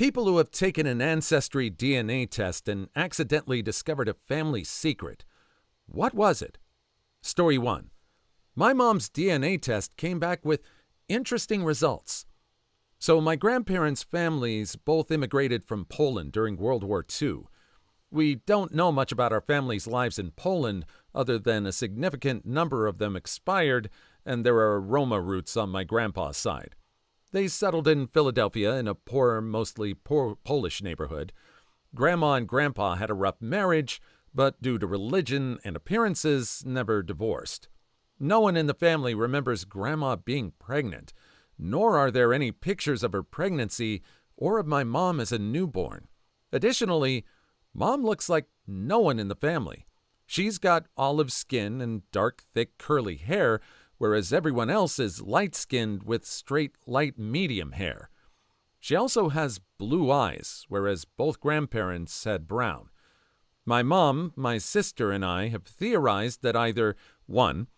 People who have taken an Ancestry DNA test and accidentally discovered a family secret. What was it? Story 1. My mom's DNA test came back with interesting results. So my grandparents' families both immigrated from Poland during World War II. We don't know much about our families' lives in Poland other than a significant number of them expired, and there are Roma roots on my grandpa's side. They settled in Philadelphia in a poor, mostly Polish neighborhood. Grandma and Grandpa had a rough marriage, but due to religion and appearances, never divorced. No one in the family remembers Grandma being pregnant, nor are there any pictures of her pregnancy or of my mom as a newborn. Additionally, Mom looks like no one in the family. She's got olive skin and dark, thick, curly hair, whereas everyone else is light-skinned with straight, light, medium hair. She also has blue eyes, whereas both grandparents had brown. My mom, my sister, and I have theorized that either 1.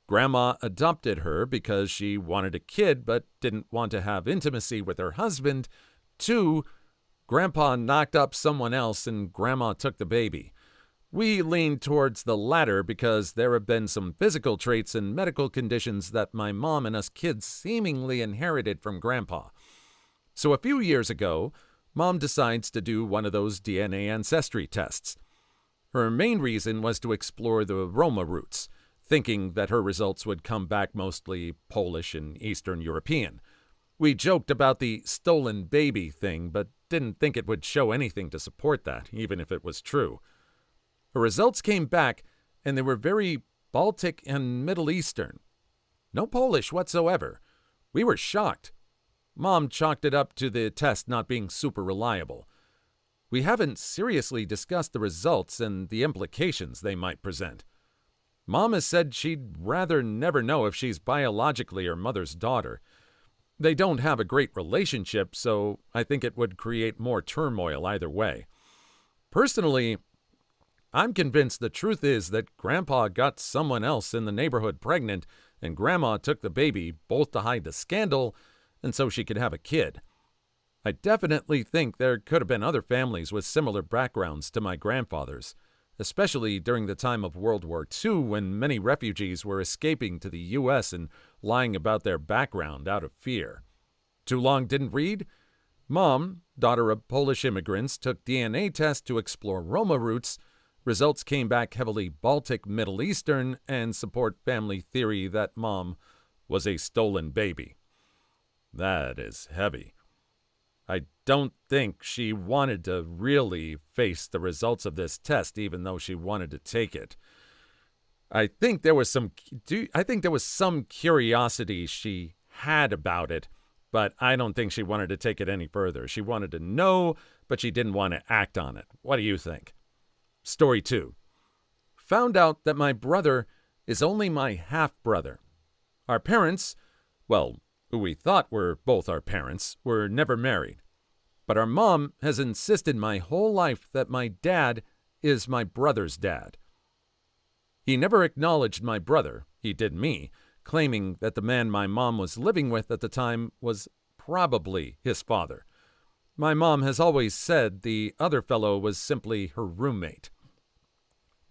Grandma adopted her because she wanted a kid but didn't want to have intimacy with her husband. 2. Grandpa knocked up someone else and Grandma took the baby. We lean towards the latter because there have been some physical traits and medical conditions that my mom and us kids seemingly inherited from Grandpa. So a few years ago, Mom decides to do one of those DNA ancestry tests. Her main reason was to explore the Roma roots, thinking that her results would come back mostly Polish and Eastern European. We joked about the stolen baby thing, but didn't think it would show anything to support that, even if it was true. Her results came back, and they were very Baltic and Middle Eastern. No Polish whatsoever. We were shocked. Mom chalked it up to the test not being super reliable. We haven't seriously discussed the results and the implications they might present. Mom has said she'd rather never know if she's biologically her mother's daughter. They don't have a great relationship, so I think it would create more turmoil either way. Personally, I'm convinced the truth is that Grandpa got someone else in the neighborhood pregnant, and Grandma took the baby both to hide the scandal and so she could have a kid. I definitely think there could have been other families with similar backgrounds to my grandfather's, especially during the time of World War II when many refugees were escaping to the U.S. and lying about their background out of fear. Too long didn't read? Mom, daughter of Polish immigrants, took DNA tests to explore Roma roots. Results came back heavily Baltic Middle Eastern and support family theory that Mom was a stolen baby. That is heavy. I don't think she wanted to really face the results of this test, even though she wanted to take it. I think there was some curiosity she had about it, but I don't think she wanted to take it any further. She wanted to know, but she didn't want to act on it. What do you think? Story 2. Found out that my brother is only my half-brother. Our parents, well, who we thought were both our parents, were never married. But our mom has insisted my whole life that my dad is my brother's dad. He never acknowledged my brother, he did me, claiming that the man my mom was living with at the time was probably his father. My mom has always said the other fellow was simply her roommate.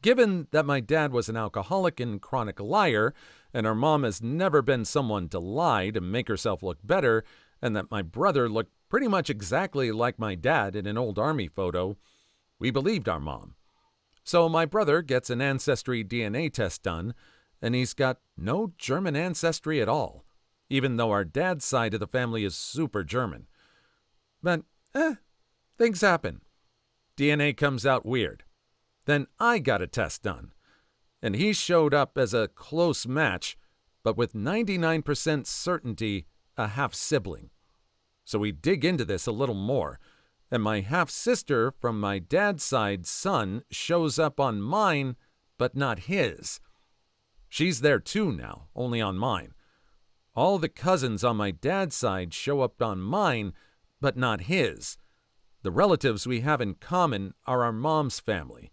Given that my dad was an alcoholic and chronic liar, and our mom has never been someone to lie to make herself look better, and that my brother looked pretty much exactly like my dad in an old army photo, we believed our mom. So my brother gets an Ancestry DNA test done, and he's got no German ancestry at all, even though our dad's side of the family is super German. But, things happen. DNA comes out weird. Then I got a test done, and he showed up as a close match, but with 99% certainty a half-sibling. So we dig into this a little more, and my half-sister from my dad's side son shows up on mine, but not his. She's there too now, only on mine. All the cousins on my dad's side show up on mine, but not his. The relatives we have in common are our mom's family.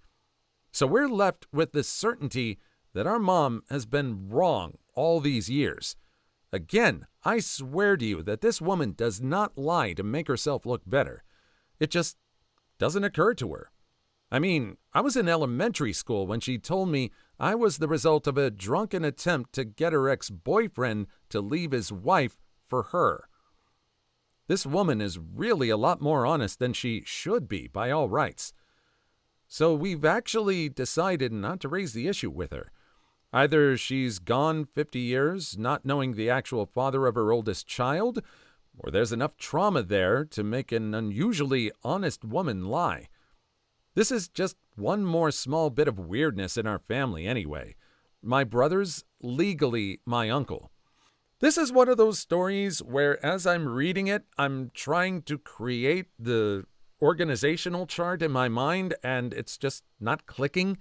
So we're left with the certainty that our mom has been wrong all these years. Again, I swear to you that this woman does not lie to make herself look better. It just doesn't occur to her. I mean, I was in elementary school when she told me I was the result of a drunken attempt to get her ex-boyfriend to leave his wife for her. This woman is really a lot more honest than she should be by all rights. So we've actually decided not to raise the issue with her. Either she's gone 50 years not knowing the actual father of her oldest child, or there's enough trauma there to make an unusually honest woman lie. This is just one more small bit of weirdness in our family anyway. My brother's legally my uncle. This is one of those stories where as I'm reading it, I'm trying to create the organizational chart in my mind and it's just not clicking.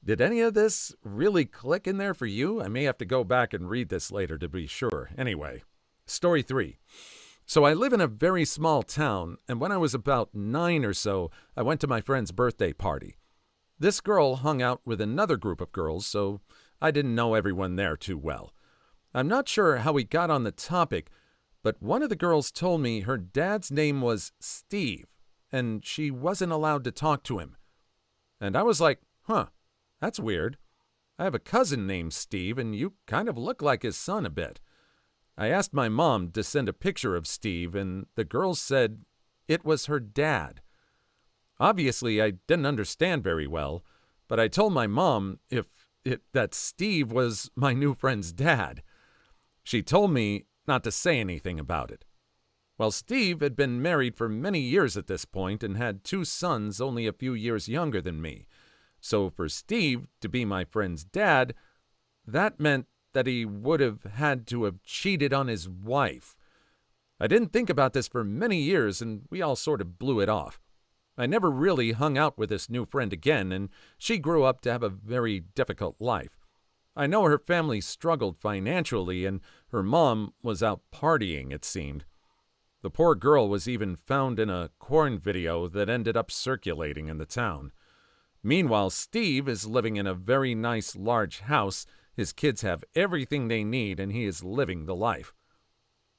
Did any of this really click in there for you? I may have to go back and read this later to be sure. Anyway, story 3. So I live in a very small town, and when I was about 9 or so, I went to my friend's birthday party. This girl hung out with another group of girls, so I didn't know everyone there too well. I'm not sure how we got on the topic, but one of the girls told me her dad's name was Steve, and she wasn't allowed to talk to him. And I was like, that's weird. I have a cousin named Steve, and you kind of look like his son a bit. I asked my mom to send a picture of Steve, and the girl said it was her dad. Obviously, I didn't understand very well, but I told my mom that Steve was my new friend's dad. She told me not to say anything about it. Well, Steve had been married for many years at this point and had 2 sons only a few years younger than me. So for Steve to be my friend's dad, that meant that he would have had to have cheated on his wife. I didn't think about this for many years, and we all sort of blew it off. I never really hung out with this new friend again, and she grew up to have a very difficult life. I know her family struggled financially, and her mom was out partying, it seemed. The poor girl was even found in a corn video that ended up circulating in the town. Meanwhile, Steve is living in a very nice large house. His kids have everything they need, and he is living the life.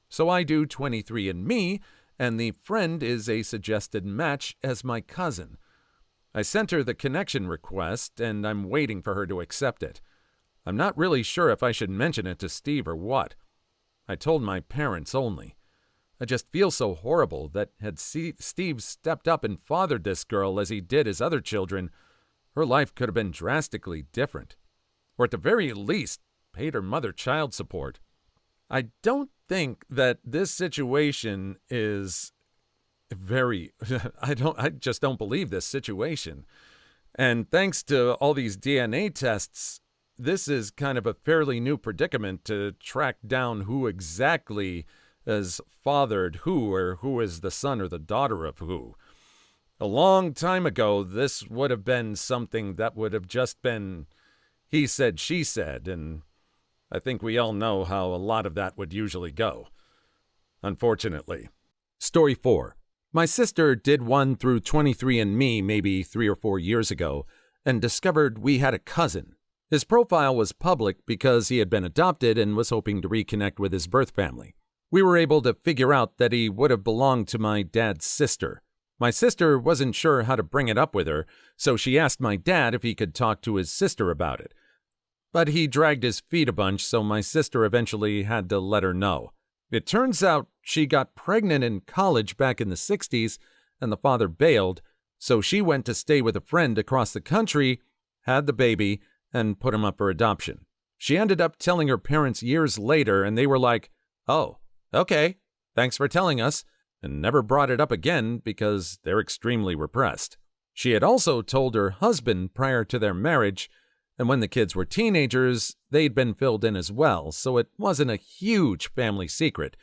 So I do 23andMe, and the friend is a suggested match as my cousin. I sent her the connection request, and I'm waiting for her to accept it. I'm not really sure if I should mention it to Steve or what. I told my parents only. I just feel so horrible that had Steve stepped up and fathered this girl as he did his other children, her life could have been drastically different. Or at the very least, paid her mother child support. I don't think that this situation is I just don't believe this situation. And thanks to all these DNA tests, this is kind of a fairly new predicament to track down who exactly has fathered who, or who is the son or the daughter of who. A long time ago, this would have been something that would have just been he said, she said, and I think we all know how a lot of that would usually go. Unfortunately. Story 4. My sister did one through 23andMe maybe 3 or 4 years ago and discovered we had a cousin. His profile was public because he had been adopted and was hoping to reconnect with his birth family. We were able to figure out that he would have belonged to my dad's sister. My sister wasn't sure how to bring it up with her, so she asked my dad if he could talk to his sister about it. But he dragged his feet a bunch, so my sister eventually had to let her know. It turns out she got pregnant in college back in the 60s, and the father bailed, so she went to stay with a friend across the country, had the baby, and put him up for adoption. She ended up telling her parents years later, and they were like, "Oh, okay, thanks for telling us," and never brought it up again because they're extremely repressed. She had also told her husband prior to their marriage, and when the kids were teenagers, they'd been filled in as well, so it wasn't a huge family secret.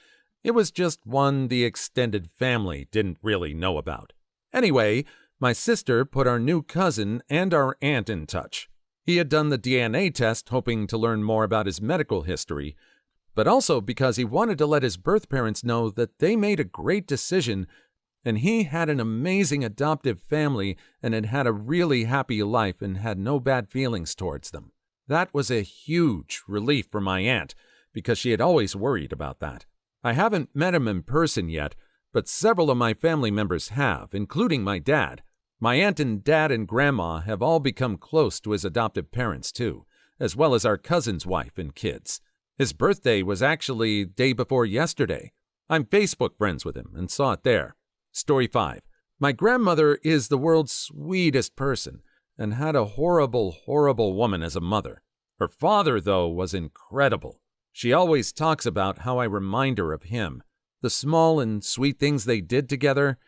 It was just one the extended family didn't really know about. Anyway, my sister put our new cousin and our aunt in touch. He had done the DNA test hoping to learn more about his medical history, but also because he wanted to let his birth parents know that they made a great decision and he had an amazing adoptive family and had had a really happy life and had no bad feelings towards them. That was a huge relief for my aunt because she had always worried about that. I haven't met him in person yet, but several of my family members have, including my dad. My aunt and dad and grandma have all become close to his adoptive parents, too, as well as our cousin's wife and kids. His birthday was actually day before yesterday. I'm Facebook friends with him and saw it there. Story 5. My grandmother is the world's sweetest person and had a horrible, horrible woman as a mother. Her father, though, was incredible. She always talks about how I remind her of him, the small and sweet things they did together,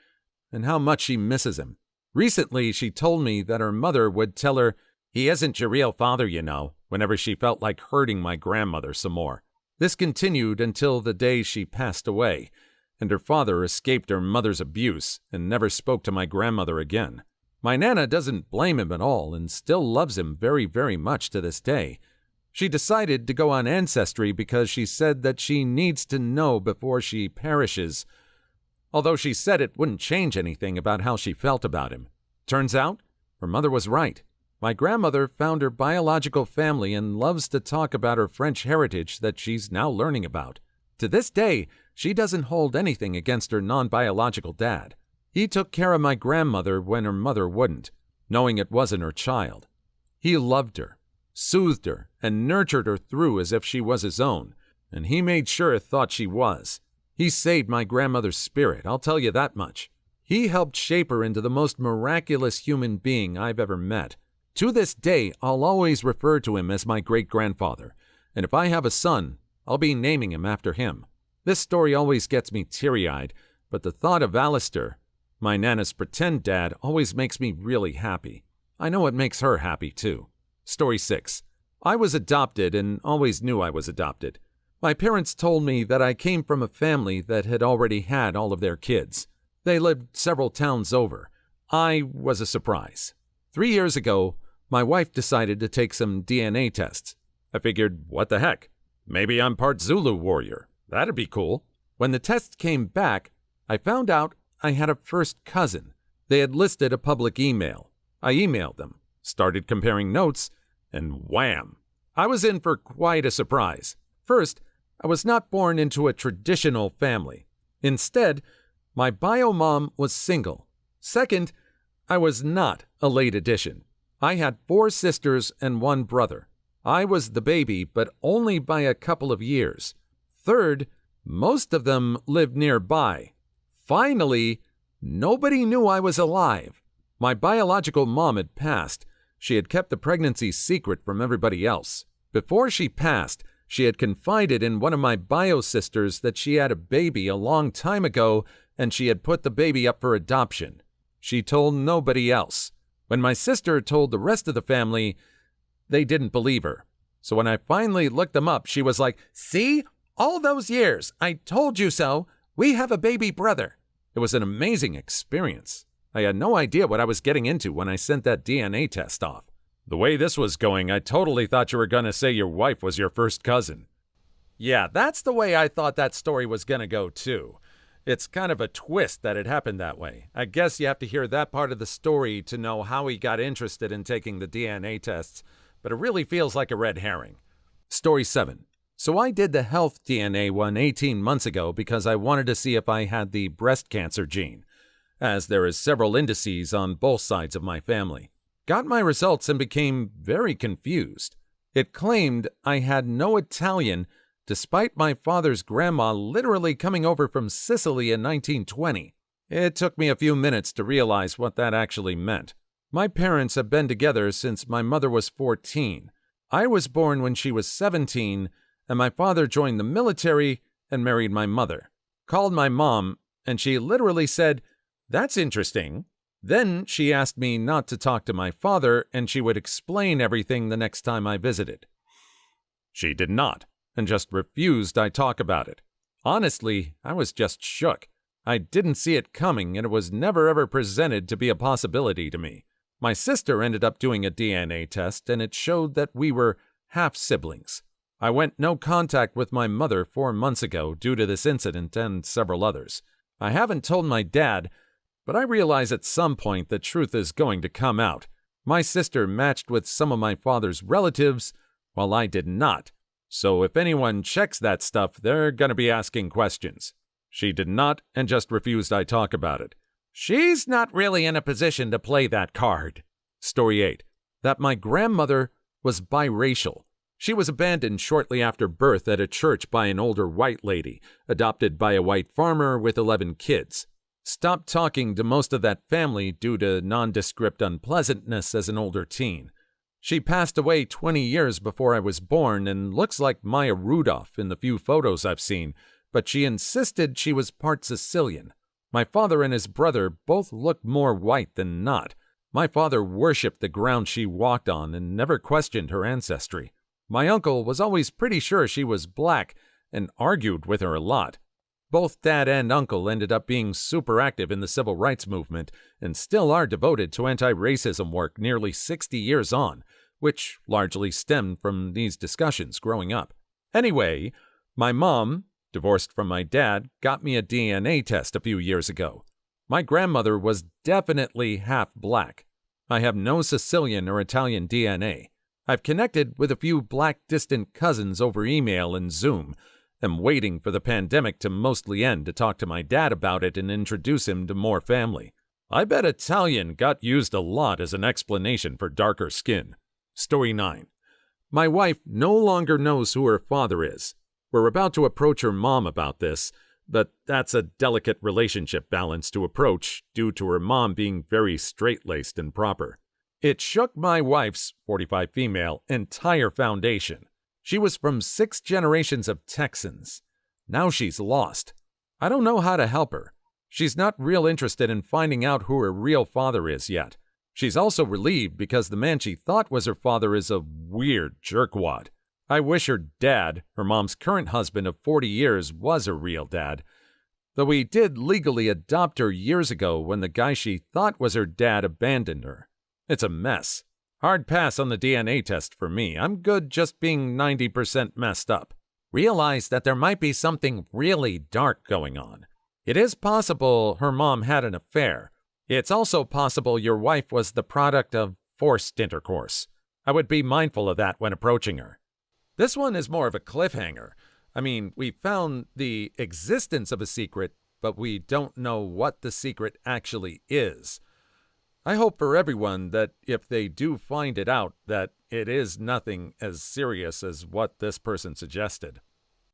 and how much she misses him. Recently, she told me that her mother would tell her, "He isn't your real father, you know," whenever she felt like hurting my grandmother some more. This continued until the day she passed away, and her father escaped her mother's abuse and never spoke to my grandmother again. My Nana doesn't blame him at all and still loves him very, very much to this day. She decided to go on Ancestry because she said that she needs to know before she perishes, although she said it wouldn't change anything about how she felt about him. Turns out, her mother was right. My grandmother found her biological family and loves to talk about her French heritage that she's now learning about. To this day, she doesn't hold anything against her non-biological dad. He took care of my grandmother when her mother wouldn't, knowing it wasn't her child. He loved her, soothed her, and nurtured her through as if she was his own, and he made sure it thought she was. He saved my grandmother's spirit, I'll tell you that much. He helped shape her into the most miraculous human being I've ever met. To this day, I'll always refer to him as my great-grandfather, and if I have a son, I'll be naming him after him. This story always gets me teary-eyed, but the thought of Alistair, my Nana's pretend dad, always makes me really happy. I know it makes her happy, too. Story 6. I was adopted and always knew I was adopted. My parents told me that I came from a family that had already had all of their kids. They lived several towns over. I was a surprise. 3 years ago, my wife decided to take some DNA tests. I figured, what the heck? Maybe I'm part Zulu warrior. That'd be cool. When the tests came back, I found out I had a first cousin. They had listed a public email. I emailed them, started comparing notes, and wham! I was in for quite a surprise. First, I was not born into a traditional family. Instead, my bio mom was single. Second, I was not a late addition. I had 4 sisters and 1 brother. I was the baby, but only by a couple of years. Third, most of them lived nearby. Finally, nobody knew I was alive. My biological mom had passed. She had kept the pregnancy secret from everybody else. Before she passed, she had confided in one of my bio sisters that she had a baby a long time ago and she had put the baby up for adoption. She told nobody else. When my sister told the rest of the family, they didn't believe her. So when I finally looked them up, she was like, "See? All those years, I told you so. We have a baby brother." It was an amazing experience. I had no idea what I was getting into when I sent that DNA test off. The way this was going, I totally thought you were going to say your wife was your first cousin. Yeah, that's the way I thought that story was going to go, too. It's kind of a twist that it happened that way. I guess you have to hear that part of the story to know how he got interested in taking the DNA tests, but it really feels like a red herring. Story 7. So I did the health DNA one 18 months ago because I wanted to see if I had the breast cancer gene, as there is several indices on both sides of my family. Got my results and became very confused. It claimed I had no Italian, despite my father's grandma literally coming over from Sicily in 1920. It took me a few minutes to realize what that actually meant. My parents have been together since my mother was 14. I was born when she was 17, and my father joined the military and married my mother. Called my mom, and she literally said, "That's interesting." Then she asked me not to talk to my father, and she would explain everything the next time I visited. She did not, and just refused I talk about it. Honestly, I was just shook. I didn't see it coming, and it was never ever presented to be a possibility to me. My sister ended up doing a DNA test, and it showed that we were half-siblings. I went no contact with my mother 4 months ago due to this incident and several others. I haven't told my dad, but I realize at some point the truth is going to come out. My sister matched with some of my father's relatives, while I did not. So if anyone checks that stuff, they're going to be asking questions. She did not and just refused I talk about it. She's not really in a position to play that card. Story 8. That my grandmother was biracial. She was abandoned shortly after birth at a church by an older white lady, adopted by a white farmer with 11 kids. Stopped talking to most of that family due to nondescript unpleasantness as an older teen. She passed away 20 years before I was born and looks like Maya Rudolph in the few photos I've seen, but she insisted she was part Sicilian. My father and his brother both looked more white than not. My father worshipped the ground she walked on and never questioned her ancestry. My uncle was always pretty sure she was black and argued with her a lot. Both dad and uncle ended up being super active in the civil rights movement and still are devoted to anti-racism work nearly 60 years on, which largely stemmed from these discussions growing up. Anyway, my mom, divorced from my dad, got me a DNA test a few years ago. My grandmother was definitely half black. I have no Sicilian or Italian DNA. I've connected with a few black distant cousins over email and Zoom. I'm waiting for the pandemic to mostly end to talk to my dad about it and introduce him to more family. I bet Italian got used a lot as an explanation for darker skin. Story 9. My wife no longer knows who her father is. We're about to approach her mom about this, but that's a delicate relationship balance to approach due to her mom being very straight-laced and proper. It shook my wife's, 45 female, entire foundation. She was from 6 generations of Texans. Now she's lost. I don't know how to help her. She's not real interested in finding out who her real father is yet. She's also relieved because the man she thought was her father is a weird jerkwad. I wish her dad, her mom's current husband of 40 years, was her real dad. Though he did legally adopt her years ago when the guy she thought was her dad abandoned her. It's a mess. Hard pass on the DNA test for me. I'm good just being 90% messed up. Realize that there might be something really dark going on. It is possible her mom had an affair. It's also possible your wife was the product of forced intercourse. I would be mindful of that when approaching her. This one is more of a cliffhanger. I mean, we found the existence of a secret, but we don't know what the secret actually is. I hope for everyone that if they do find it out, that it is nothing as serious as what this person suggested.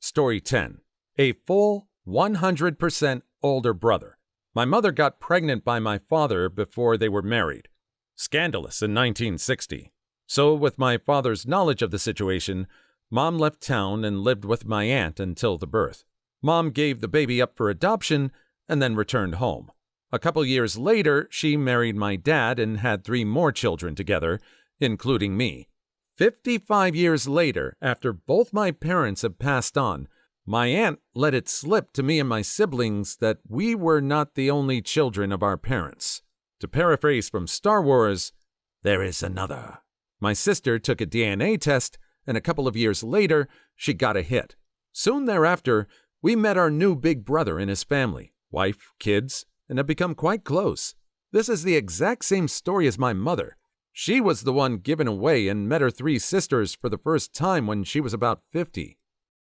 Story 10. A full 100% older brother. My mother got pregnant by my father before they were married. Scandalous in 1960. So with my father's knowledge of the situation, Mom left town and lived with my aunt until the birth. Mom gave the baby up for adoption and then returned home. A couple years later, she married my dad and had 3 more children together, including me. 55 years later, after both my parents had passed on, my aunt let it slip to me and my siblings that we were not the only children of our parents. To paraphrase from Star Wars, there is another. My sister took a DNA test, and a couple of years later, she got a hit. Soon thereafter, we met our new big brother and his family, wife, kids, and have become quite close. This is the exact same story as my mother. She was the one given away and met her 3 sisters for the first time when she was about 50.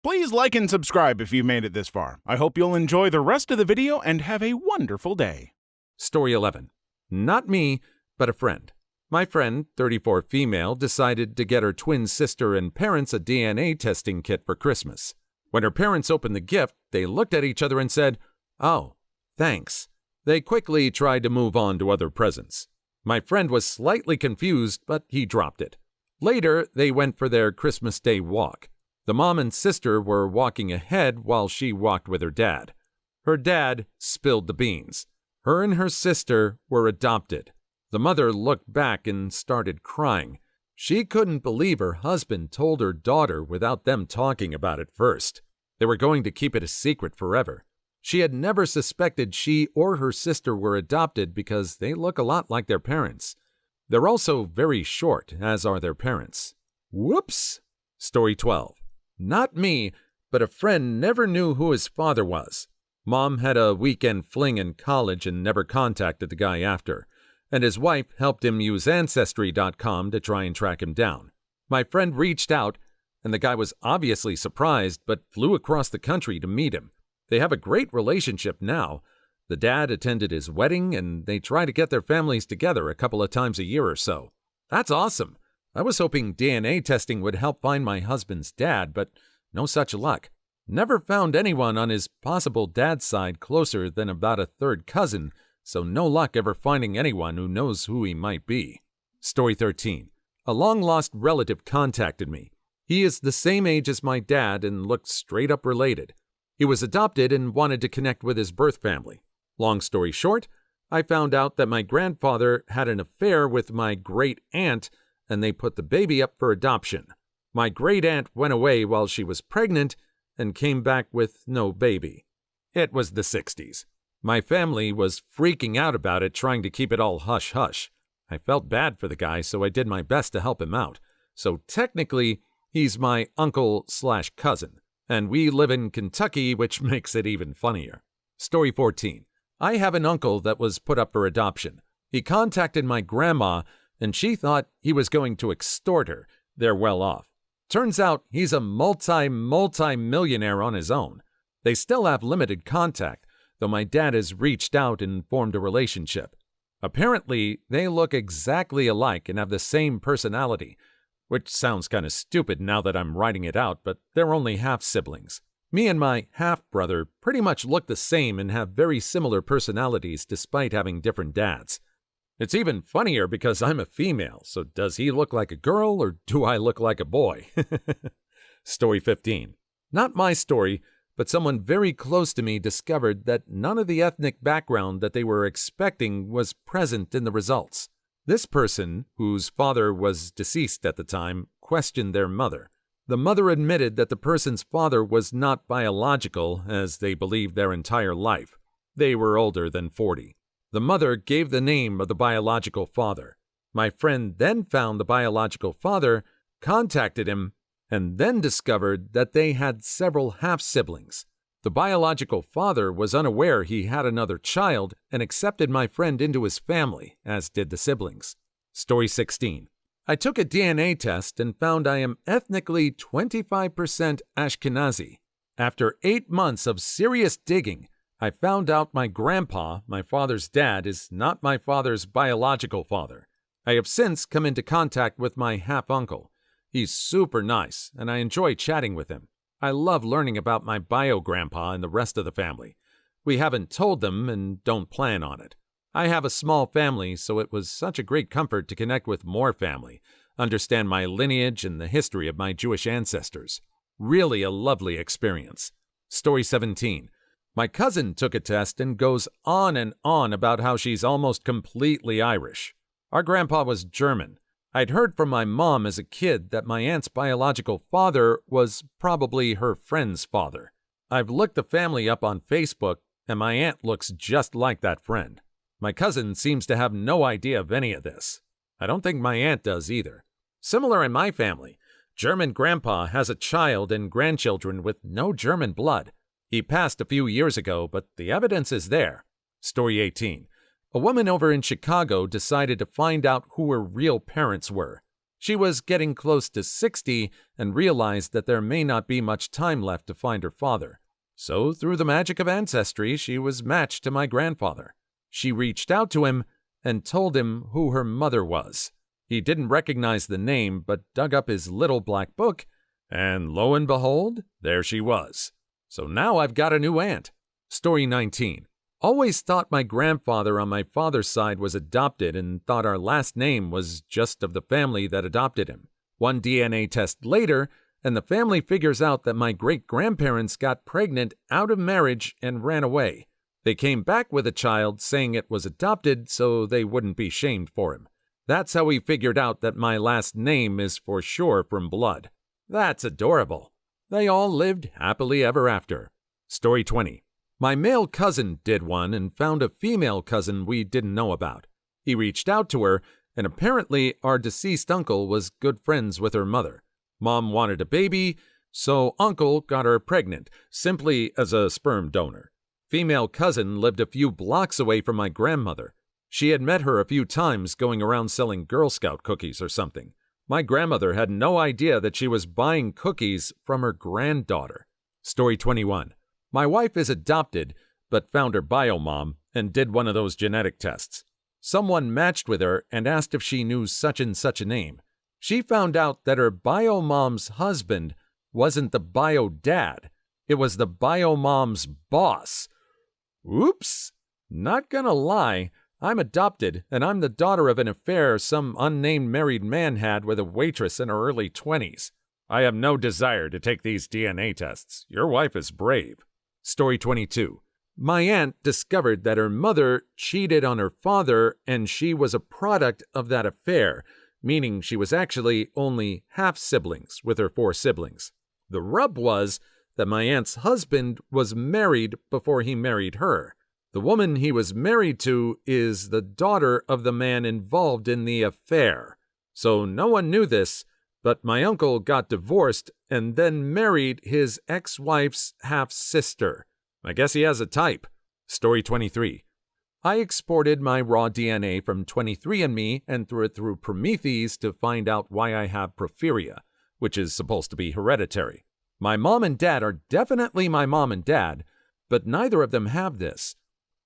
Please like and subscribe if you made it this far. I hope you'll enjoy the rest of the video and have a wonderful day. Story 11. Not me, but a friend. My friend, 34 female, decided to get her twin sister and parents a DNA testing kit for Christmas. When her parents opened the gift, they looked at each other and said, "Oh, thanks." They quickly tried to move on to other presents. My friend was slightly confused, but he dropped it. Later, they went for their Christmas Day walk. The mom and sister were walking ahead while she walked with her dad. Her dad spilled the beans. Her and her sister were adopted. The mother looked back and started crying. She couldn't believe her husband told her daughter without them talking about it first. They were going to keep it a secret forever. She had never suspected she or her sister were adopted because they look a lot like their parents. They're also very short, as are their parents. Whoops! Story 12. Not me, but a friend never knew who his father was. Mom had a weekend fling in college and never contacted the guy after, and his wife helped him use Ancestry.com to try and track him down. My friend reached out, and the guy was obviously surprised but flew across the country to meet him. They have a great relationship now. The dad attended his wedding, and they try to get their families together a couple of times a year or so. That's awesome. I was hoping DNA testing would help find my husband's dad, but no such luck. Never found anyone on his possible dad's side closer than about a third cousin, so no luck ever finding anyone who knows who he might be. Story 13. A long-lost relative contacted me. He is the same age as my dad and looked straight up related. He was adopted and wanted to connect with his birth family. Long story short, I found out that my grandfather had an affair with my great-aunt, and they put the baby up for adoption. My great-aunt went away while she was pregnant and came back with no baby. It was the 60s. My family was freaking out about it, trying to keep it all hush-hush. I felt bad for the guy, so I did my best to help him out. So technically, he's my uncle/cousin, and we live in Kentucky, which makes it even funnier. Story 14. I have an uncle that was put up for adoption. He contacted my grandma, and she thought he was going to extort her. They're well off. Turns out he's a multi-millionaire on his own. They still have limited contact, though my dad has reached out and formed a relationship. Apparently, they look exactly alike and have the same personality, which sounds kind of stupid now that I'm writing it out, but they're only half-siblings. Me and my half-brother pretty much look the same and have very similar personalities despite having different dads. It's even funnier because I'm a female, so does he look like a girl or do I look like a boy? Story 15. Not my story, but someone very close to me discovered that none of the ethnic background that they were expecting was present in the results. This person, whose father was deceased at the time, questioned their mother. The mother admitted that the person's father was not biological, as they believed their entire life. They were older than 40. The mother gave the name of the biological father. My friend then found the biological father, contacted him, and then discovered that they had several half-siblings. The biological father was unaware he had another child and accepted my friend into his family, as did the siblings. Story 16. I took a DNA test and found I am ethnically 25% Ashkenazi. After 8 months of serious digging, I found out my grandpa, my father's dad, is not my father's biological father. I have since come into contact with my half-uncle. He's super nice, and I enjoy chatting with him. I love learning about my bio-grandpa and the rest of the family. We haven't told them and don't plan on it. I have a small family, so it was such a great comfort to connect with more family, understand my lineage and the history of my Jewish ancestors. Really a lovely experience. Story 17. My cousin took a test and goes on and on about how she's almost completely Irish. Our grandpa was German. I'd heard from my mom as a kid that my aunt's biological father was probably her friend's father. I've looked the family up on Facebook, and my aunt looks just like that friend. My cousin seems to have no idea of any of this. I don't think my aunt does either. Similar in my family, German grandpa has a child and grandchildren with no German blood. He passed a few years ago, but the evidence is there. Story 18. A woman over in Chicago decided to find out who her real parents were. She was getting close to 60 and realized that there may not be much time left to find her father. So, through the magic of Ancestry, she was matched to my grandfather. She reached out to him and told him who her mother was. He didn't recognize the name, but dug up his little black book, and lo and behold, there she was. So now I've got a new aunt. Story 19. Always thought my grandfather on my father's side was adopted and thought our last name was just of the family that adopted him. One DNA test later, and the family figures out that my great-grandparents got pregnant out of marriage and ran away. They came back with a child saying it was adopted so they wouldn't be shamed for him. That's how he figured out that my last name is for sure from blood. That's adorable. They all lived happily ever after. Story 20. My male cousin did one and found a female cousin we didn't know about. He reached out to her, and apparently our deceased uncle was good friends with her mother. Mom wanted a baby, so uncle got her pregnant, simply as a sperm donor. Female cousin lived a few blocks away from my grandmother. She had met her a few times going around selling Girl Scout cookies or something. My grandmother had no idea that she was buying cookies from her granddaughter. Story 21. My wife is adopted, but found her bio-mom and did one of those genetic tests. Someone matched with her and asked if she knew such and such a name. She found out that her bio-mom's husband wasn't the bio-dad. It was the bio-mom's boss. Oops! Not gonna lie, I'm adopted, and I'm the daughter of an affair some unnamed married man had with a waitress in her early 20s. I have no desire to take these DNA tests. Your wife is brave. Story 22. My aunt discovered that her mother cheated on her father and she was a product of that affair, meaning she was actually only half-siblings with her 4 siblings. The rub was that my aunt's husband was married before he married her. The woman he was married to is the daughter of the man involved in the affair. So no one knew this, but my uncle got divorced and then married his ex-wife's half-sister. I guess he has a type. Story 23. I exported my raw DNA from 23andMe and threw it through Prometheus to find out why I have porphyria, which is supposed to be hereditary. My mom and dad are definitely my mom and dad, but neither of them have this,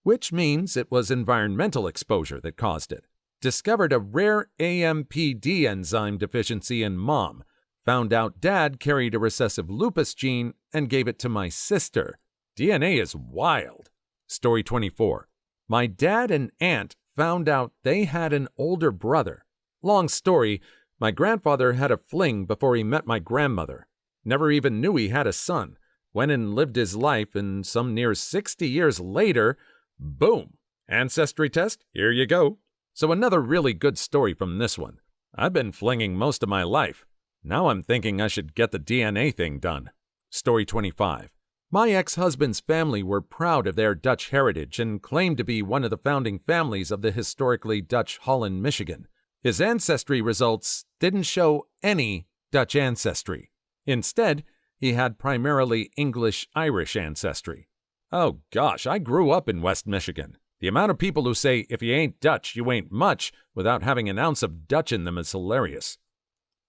which means it was environmental exposure that caused it. Discovered a rare AMPD enzyme deficiency in mom. Found out dad carried a recessive lupus gene and gave it to my sister. DNA is wild. Story 24. My dad and aunt found out they had an older brother. Long story, my grandfather had a fling before he met my grandmother. Never even knew he had a son. Went and lived his life, and some near 60 years later, boom! Ancestry test, here you go. So another really good story from this one. I've been flinging most of my life. Now I'm thinking I should get the DNA thing done. Story 25. My ex-husband's family were proud of their Dutch heritage and claimed to be one of the founding families of the historically Dutch Holland, Michigan. His ancestry results didn't show any Dutch ancestry. Instead, he had primarily English-Irish ancestry. Oh gosh, I grew up in West Michigan. The amount of people who say, if you ain't Dutch, you ain't much, without having an ounce of Dutch in them is hilarious.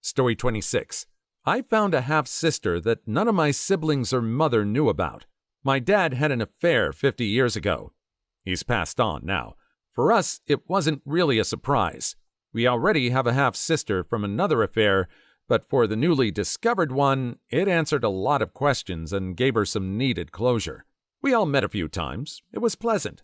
Story 26. I found a half-sister that none of my siblings or mother knew about. My dad had an affair 50 years ago. He's passed on now. For us, it wasn't really a surprise. We already have a half-sister from another affair, but for the newly discovered one, it answered a lot of questions and gave her some needed closure. We all met a few times. It was pleasant.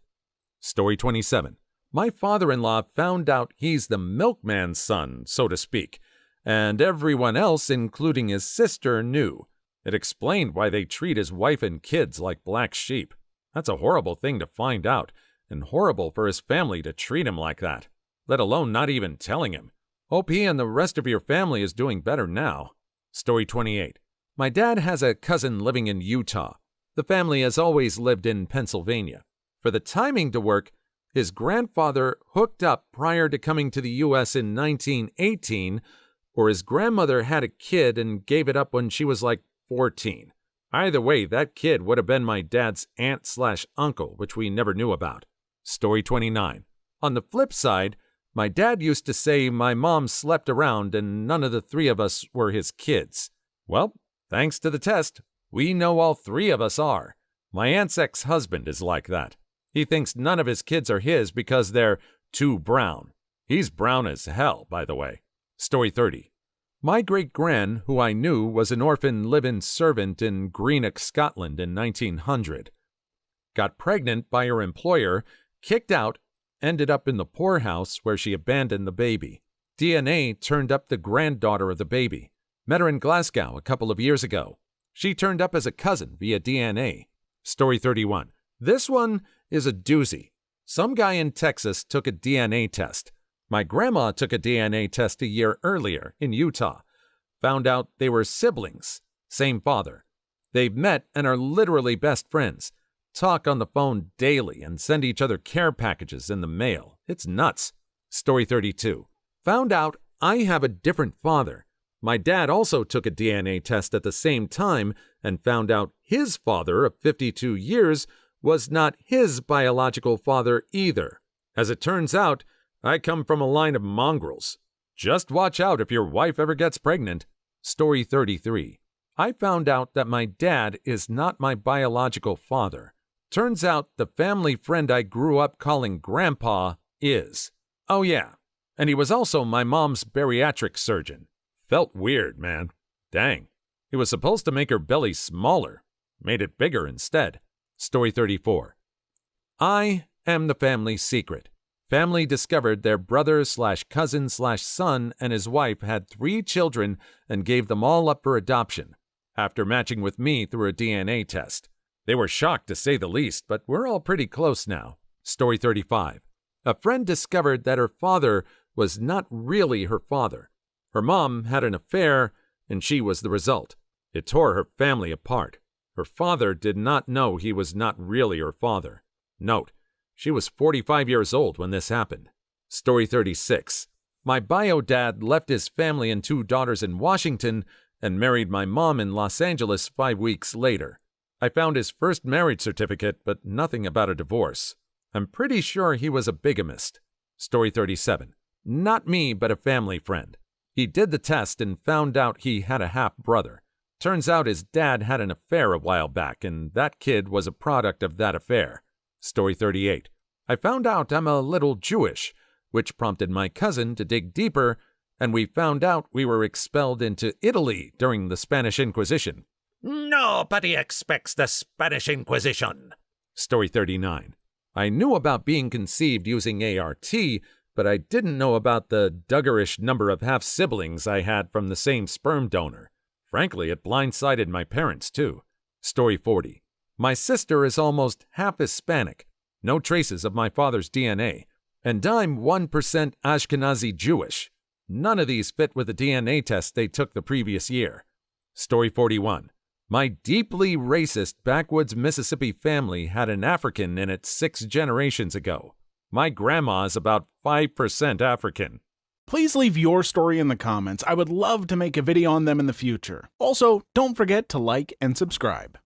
Story 27. My father-in-law found out he's the milkman's son, so to speak, and everyone else, including his sister, knew. It explained why they treat his wife and kids like black sheep. That's a horrible thing to find out, and horrible for his family to treat him like that, let alone not even telling him. Hope he and the rest of your family is doing better now. Story 28. My dad has a cousin living in Utah. The family has always lived in Pennsylvania. For the timing to work, his grandfather hooked up prior to coming to the U.S. in 1918, or his grandmother had a kid and gave it up when she was like 14. Either way, that kid would have been my dad's aunt/uncle, which we never knew about. Story 29. On the flip side, my dad used to say my mom slept around and none of the 3 of us were his kids. Well, thanks to the test, we know all 3 of us are. My aunt's ex-husband is like that. He thinks none of his kids are his because they're too brown. He's brown as hell, by the way. Story 30. My great-gran, who I knew, was an orphan live-in servant in Greenock, Scotland in 1900. Got pregnant by her employer, kicked out, ended up in the poorhouse where she abandoned the baby. DNA turned up the granddaughter of the baby. Met her in Glasgow a couple of years ago. She turned up as a cousin via DNA. Story 31. This one is a doozy. Some guy in Texas took a DNA test. My grandma took a DNA test a year earlier in Utah. Found out they were siblings, same father. They've met and are literally best friends. Talk on the phone daily and send each other care packages in the mail. It's nuts. Story 32. Found out I have a different father. My dad also took a DNA test at the same time and found out his father of 52 years was not his biological father either. As it turns out, I come from a line of mongrels. Just watch out if your wife ever gets pregnant. Story 33. I found out that my dad is not my biological father. Turns out the family friend I grew up calling Grandpa is. Oh yeah, and he was also my mom's bariatric surgeon. Felt weird, man. Dang. He was supposed to make her belly smaller. Made it bigger instead. Story 34. I am the family secret. Family discovered their brother/cousin/son and his wife had 3 children and gave them all up for adoption after matching with me through a DNA test. They were shocked to say the least, but we're all pretty close now. Story 35. A friend discovered that her father was not really her father. Her mom had an affair, and she was the result. It tore her family apart. Her father did not know he was not really her father. Note, she was 45 years old when this happened. Story 36. My bio dad left his family and 2 daughters in Washington and married my mom in Los Angeles 5 weeks later. I found his first marriage certificate, but nothing about a divorce. I'm pretty sure he was a bigamist. Story 37. Not me, but a family friend. He did the test and found out he had a half-brother. Turns out his dad had an affair a while back, and that kid was a product of that affair. Story 38. I found out I'm a little Jewish, which prompted my cousin to dig deeper, and we found out we were expelled into Italy during the Spanish Inquisition. Nobody expects the Spanish Inquisition. Story 39. I knew about being conceived using ART, but I didn't know about the Duggarish number of half-siblings I had from the same sperm donor. Frankly, it blindsided my parents, too. Story 40. My sister is almost half Hispanic, no traces of my father's DNA, and I'm 1% Ashkenazi Jewish. None of these fit with the DNA test they took the previous year. Story 41. My deeply racist backwoods Mississippi family had an African in it 6 generations ago. My grandma is about 5% African. Please leave your story in the comments. I would love to make a video on them in the future. Also, don't forget to like and subscribe.